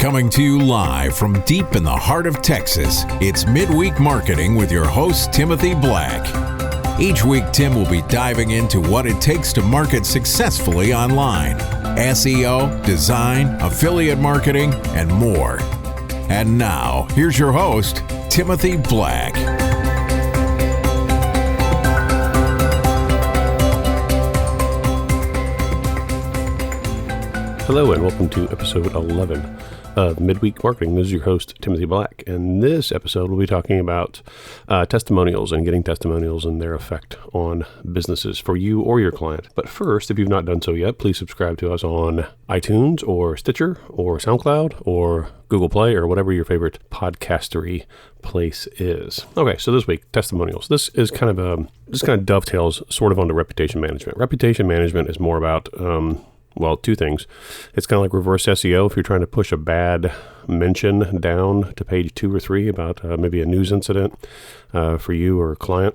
Coming to you live from deep in the heart of Texas, it's Midweek Marketing with your host, Timothy Black. Each week, Tim will be diving into what it takes to market successfully online, SEO, design, affiliate marketing, and more. And now, here's your host, Timothy Black. Hello and welcome to episode 11 of Midweek Marketing. This is your host, Timothy Black, and this episode we'll be talking about testimonials and getting testimonials and their effect on businesses for you or your client. But first, if you've not done so yet, please subscribe to us on iTunes or Stitcher or SoundCloud or Google Play or whatever your favorite podcastery place is. Okay, so this week, testimonials. This kind of dovetails sort of onto reputation management. Reputation management is more about two things. It's kind of like reverse SEO if you're trying to push a bad mention down to page 2 or 3 about maybe a news incident for you or a client.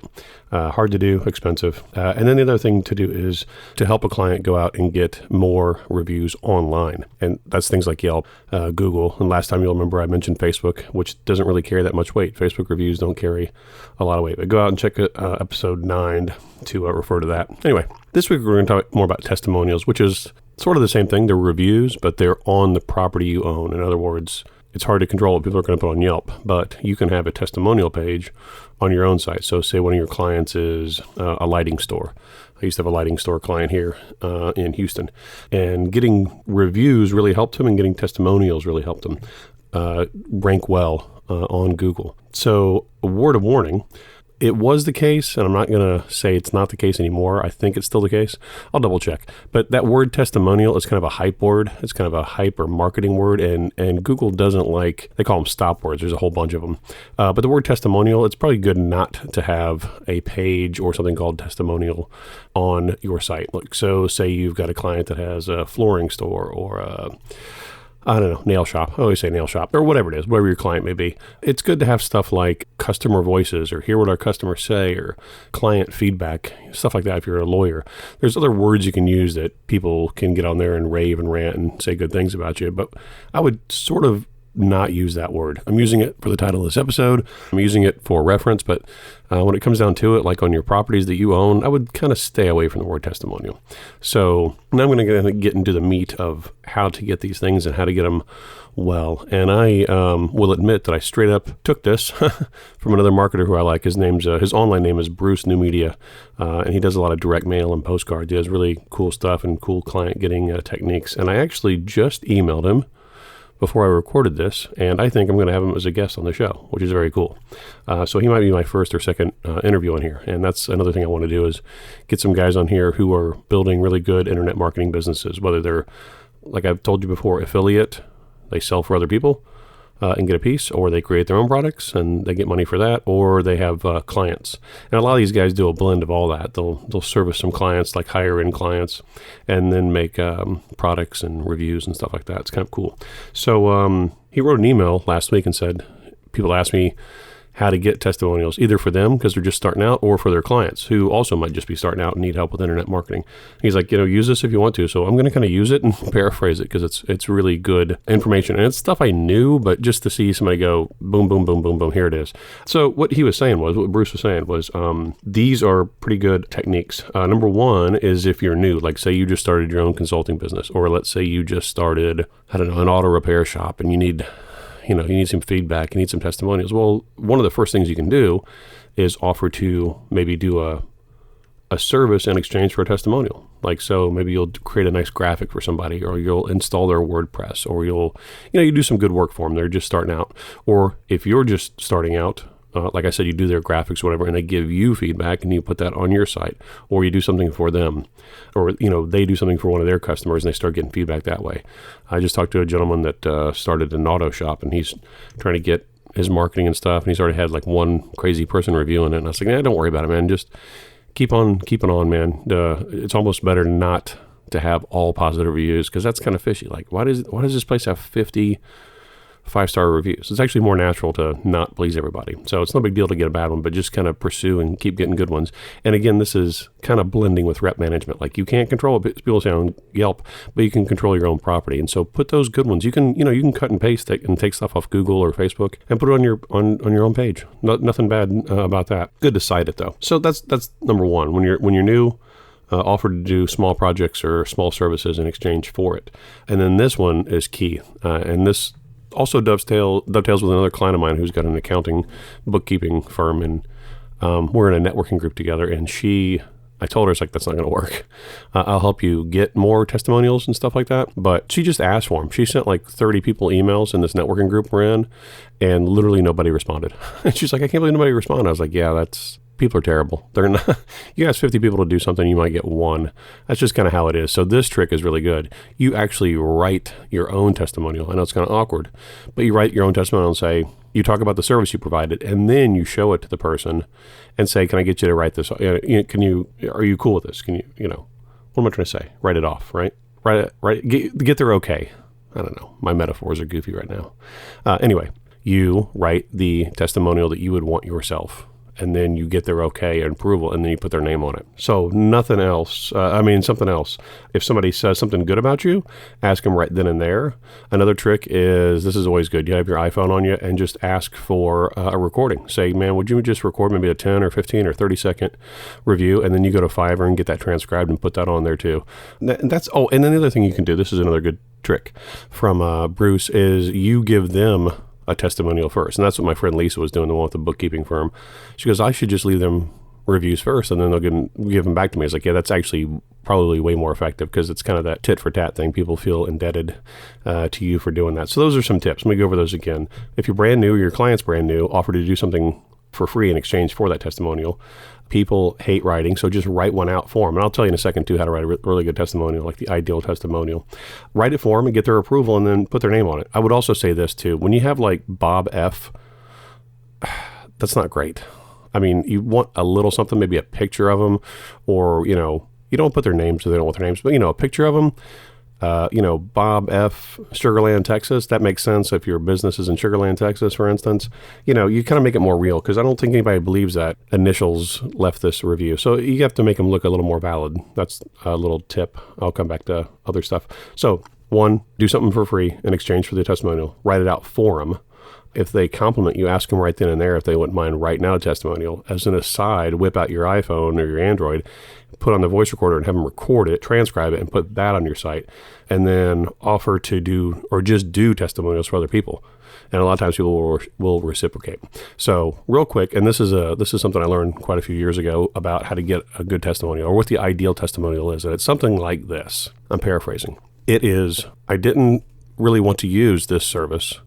Hard to do, expensive. And then the other thing to do is to help a client go out and get more reviews online. And that's things like Yelp, Google. And last time you'll remember I mentioned Facebook, which doesn't really carry that much weight. Facebook reviews don't carry a lot of weight. But go out and check episode 9 to refer to that. Anyway, this week we're going to talk more about testimonials, which is sort of the same thing. They're reviews, but they're on the property you own. In other words, it's hard to control what people are going to put on Yelp, but you can have a testimonial page on your own site. So say one of your clients is a lighting store. I used to have a lighting store client here in Houston, and getting reviews really helped him, and getting testimonials really helped him rank well on Google. So a word of warning, it was the case, and I'm not going to say it's not the case anymore. I think it's still the case. I'll double check. But that word testimonial is kind of a hype word. It's kind of a hype or marketing word, and Google doesn't like, they call them stop words. There's a whole bunch of them. But the word testimonial, it's probably good not to have a page or something called testimonial on your site. Like, so say you've got a client that has a flooring store or nail shop. I always say nail shop, or whatever it is, whatever your client may be. It's good to have stuff like customer voices or hear what our customers say or client feedback, stuff like that if you're a lawyer. There's other words you can use that people can get on there and rave and rant and say good things about you, but I would sort of not use that word. I'm using it for the title of this episode. I'm using it for reference, but when it comes down to it, like on your properties that you own, I would kind of stay away from the word testimonial. So now I'm going to get into the meat of how to get these things and how to get them well. And I will admit that I straight up took this from another marketer who I like. His online name is Bruce New Media, and he does a lot of direct mail and postcards. He does really cool stuff and cool client getting techniques. And I actually just emailed him before I recorded this, and I think I'm going to have him as a guest on the show, which is very cool. So he might be my first or second interview on here, and that's another thing I want to do is get some guys on here who are building really good internet marketing businesses, whether they're, like I've told you before, affiliate, they sell for other people and get a piece, or they create their own products and they get money for that, or they have clients. And a lot of these guys do a blend of all that. They'll service some clients, like higher end clients, and then make products and reviews and stuff like that. It's kind of cool. So he wrote an email last week and said, people ask me how to get testimonials, either for them because they're just starting out, or for their clients who also might just be starting out and need help with internet marketing. He's like, use this if you want to. So I'm going to kind of use it and paraphrase it because it's really good information. And it's stuff I knew, but just to see somebody go boom, boom, boom, boom, boom, here it is. So what Bruce was saying was, these are pretty good techniques. Number one is if you're new, like say you just started your own consulting business, or let's say you just started, an auto repair shop and you need some feedback, you need some testimonials. Well, one of the first things you can do is offer to maybe do a service in exchange for a testimonial. Like, so maybe you'll create a nice graphic for somebody, or you'll install their WordPress, or you do some good work for them. They're just starting out. Or if you're just starting out, like I said, you do their graphics, whatever, and they give you feedback and you put that on your site, or you do something for them, or, they do something for one of their customers and they start getting feedback that way. I just talked to a gentleman that started an auto shop, and he's trying to get his marketing and stuff, and he's already had like one crazy person reviewing it. And I was like, don't worry about it, man. Just keep on keeping on, man. It's almost better not to have all positive reviews, because that's kind of fishy. Like, why does this place have 50 5-star reviews. It's actually more natural to not please everybody. So it's no big deal to get a bad one, but just kind of pursue and keep getting good ones. And again, this is kind of blending with rep management. Like you can't control what people say on Yelp, but you can control your own property. And so put those good ones. You can cut and paste it and take stuff off Google or Facebook and put it on your own page. Nothing bad about that. Good to cite it though. So that's number one. When you're new, offer to do small projects or small services in exchange for it. And then this one is key. And this also dovetails with another client of mine who's got an accounting bookkeeping firm. And we're in a networking group together. And I told her, it's like, that's not going to work. I'll help you get more testimonials and stuff like that. But she just asked for them. She sent like 30 people emails in this networking group we're in, and literally nobody responded. And she's like, I can't believe nobody responded. I was like, yeah, people are terrible. They're not. You ask 50 people to do something, you might get one. That's just kind of how it is. So this trick is really good. You actually write your own testimonial. I know it's kind of awkward, but you write your own testimonial and say, you talk about the service you provided, and then you show it to the person and say, can I get you to write this? Are you cool with this? What am I trying to say? Write it off, right? Get their okay. I don't know. My metaphors are goofy right now. Anyway, you write the testimonial that you would want yourself, and then you get their okay and approval, and then you put their name on it. So something else. If somebody says something good about you, ask them right then and there. Another trick is, this is always good. You have your iPhone on you and just ask for a recording. Say, man, would you just record maybe a 10 or 15 or 30 second review? And then you go to Fiverr and get that transcribed and put that on there too. And then the other thing you can do, this is another good trick from Bruce, is you give them a testimonial first. And that's what my friend Lisa was doing, the one with the bookkeeping firm. She goes, I should just leave them reviews first, and then they'll give them back to me. It's like, yeah, that's actually probably way more effective, because it's kind of that tit for tat thing. People feel indebted to you for doing that. So those are some tips. Let me go over those again. If you're brand new, or your client's brand new, offer to do something for free in exchange for that testimonial. People hate writing, so just write one out for them. And I'll tell you in a second, too, how to write a really good testimonial, like the ideal testimonial. Write it for them and get their approval, and then put their name on it. I would also say this, too. When you have, like, Bob F., that's not great. I mean, you want a little something, maybe a picture of them, or, you don't put their names so they don't want their names, but, a picture of them. Bob F., Sugarland, Texas. That makes sense if your business is in Sugarland, Texas, for instance. You kind of make it more real, because I don't think anybody believes that initials left this review. So you have to make them look a little more valid. That's a little tip. I'll come back to other stuff. So 1, do something for free in exchange for the testimonial. Write it out for them. If they compliment you, ask them right then and there if they wouldn't mind writing out a testimonial. As an aside, whip out your iPhone or your Android, put on the voice recorder and have them record it, transcribe it, and put that on your site. And then offer to do, or just do, testimonials for other people. And a lot of times people will reciprocate. So real quick, and this is something I learned quite a few years ago about how to get a good testimonial, or what the ideal testimonial is. And it's something like this. I'm paraphrasing. It is, I didn't really want to use this service.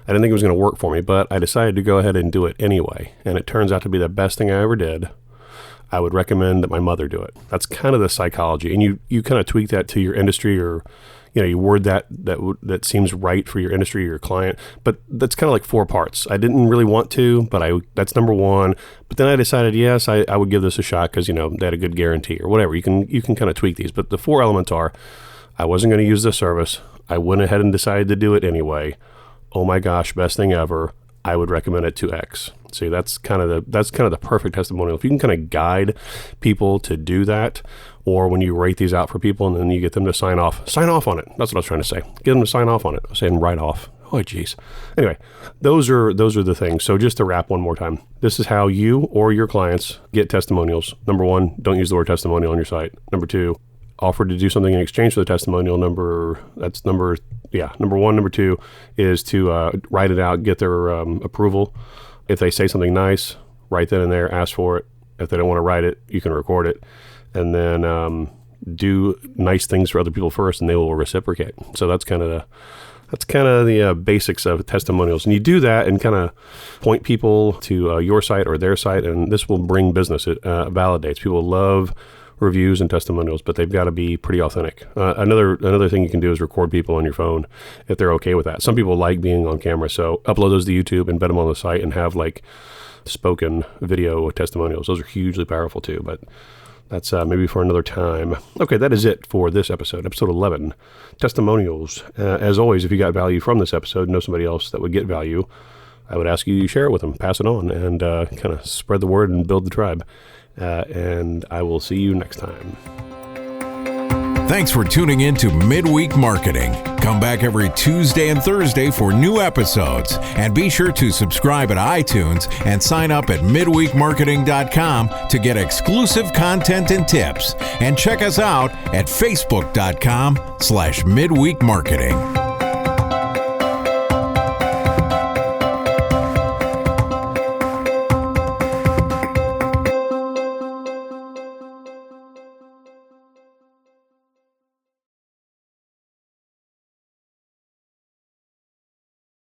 I didn't think it was going to work for me, but I decided to go ahead and do it anyway. And it turns out to be the best thing I ever did. I would recommend that my mother do it. That's kind of the psychology. And you kind of tweak that to your industry, or, you word that seems right for your industry or your client. But that's kind of like 4 parts. I didn't really want to, but that's number 1. But then I decided, yes, I would give this a shot, because, they had a good guarantee or whatever. You can kind of tweak these. But the 4 elements are, I wasn't going to use this service. I went ahead and decided to do it anyway. Oh my gosh, best thing ever. I would recommend it to X. See, that's kind of the perfect testimonial. If you can kind of guide people to do that, or when you rate these out for people and then you get them to sign off on it. That's what I was trying to say. Get them to sign off on it. I was saying write off. Oh, geez. Anyway, those are the things. So just to wrap one more time, this is how you or your clients get testimonials. Number 1, don't use the word testimonial on your site. Number 2, offer to do something in exchange for the testimonial. Number 1. Number 2 is to write it out, get their approval. If they say something nice, right then and there, ask for it. If they don't want to write it, you can record it. And then do nice things for other people first, and they will reciprocate. So that's kind of the basics of testimonials. And you do that and kind of point people to your site or their site, and this will bring business. It validates. People love reviews and testimonials, but they've got to be pretty authentic. Another thing you can do is record people on your phone if they're okay with that. Some people like being on camera, so upload those to YouTube, embed them on the site, and have like spoken video testimonials. Those are hugely powerful too, but that's maybe for another time. Okay, that is it for this episode 11, Testimonials. As always, if you got value from this episode, know somebody else that would get value, I would ask you to share it with them, pass it on, and kind of spread the word and build the tribe. And I will see you next time. Thanks for tuning in to Midweek Marketing. Come back every Tuesday and Thursday for new episodes. And be sure to subscribe at iTunes and sign up at midweekmarketing.com to get exclusive content and tips. And check us out at facebook.com/midweekmarketing.